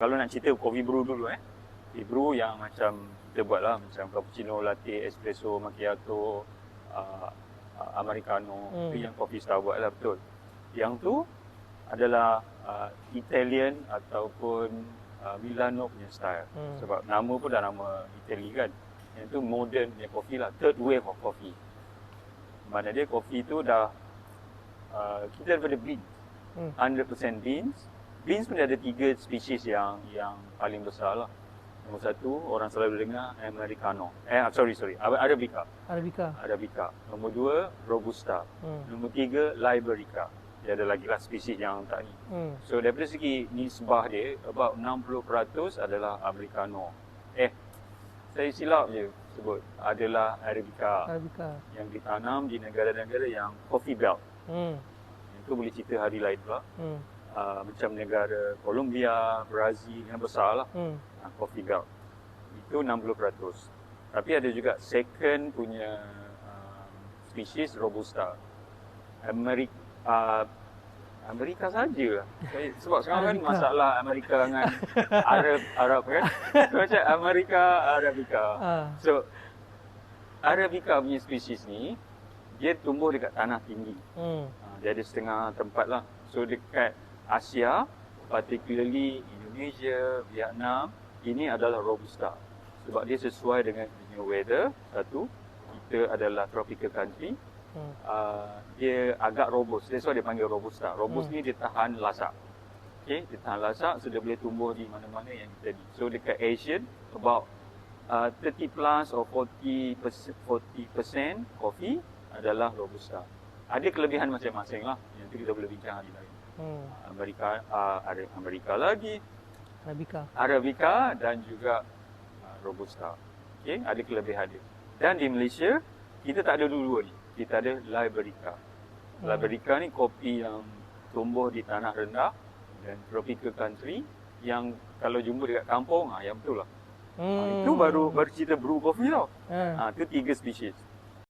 Kalau nak cerita coffee brew dulu coffee brew yang macam kita buat lah, macam cappuccino, latte, espresso, macchiato, americano, itu yang Coffee Star buat lah, betul. Yang tu adalah Italian ataupun Milano punya style. Sebab nama pun dah nama Italy kan. Yang tu modern punya coffee lah, third wave of coffee. Mana dia coffee tu dah kita daripada beans, 100% beans. Beans pun ada 3 spesies yang paling besar lah. Nombor 1, orang selalu dengar Americano. Arabica. Arabica. Nombor 2, Robusta. Nombor 3, Liberica. Dia ada lagi lah spesies yang tak ni. So daripada segi nisbah dia, about 60% adalah Americano. Saya silap je sebut, adalah Arabica. Yang ditanam di negara-negara yang coffee belt. Itu boleh cerita hari lain pula. Macam negara Colombia, Brazil yang besar lah, coffee belt. Itu 60%. Tapi ada juga second punya spesies Robusta. Amerika saja. Sebab sekarang kan masalah Amerika dengan Arab kan. Macam Amerika, Arabica. So Arabica punya spesies ni, dia tumbuh dekat tanah tinggi. Dia ada setengah tempat lah. So dekat Asia, particularly Indonesia, Vietnam, ini adalah Robusta. Sebab dia sesuai dengan dunia weather. Satu, kita adalah tropical country. Dia agak robust. That's why dia panggil Robusta. Robust ni dia tahan lasak. Okay, dia tahan lasak, so dia boleh tumbuh di mana-mana yang kita di. So dekat Asian, about 30 plus or 40% coffee adalah Robusta. Ada kelebihan masing-masing lah. Yang tu kita boleh bincang hari lain. Amerika lagi, Arabica dan juga Robusta. Okay, ada kelebihan dia. Dan di Malaysia, kita tak ada dua-dua ni. Kita ada Liberica. Liberica ni kopi yang tumbuh di tanah rendah dan tropical country, yang kalau jumpa dekat kampung, yang betul lah. Itu baru cerita brew coffee tau. Itu 3 spesies.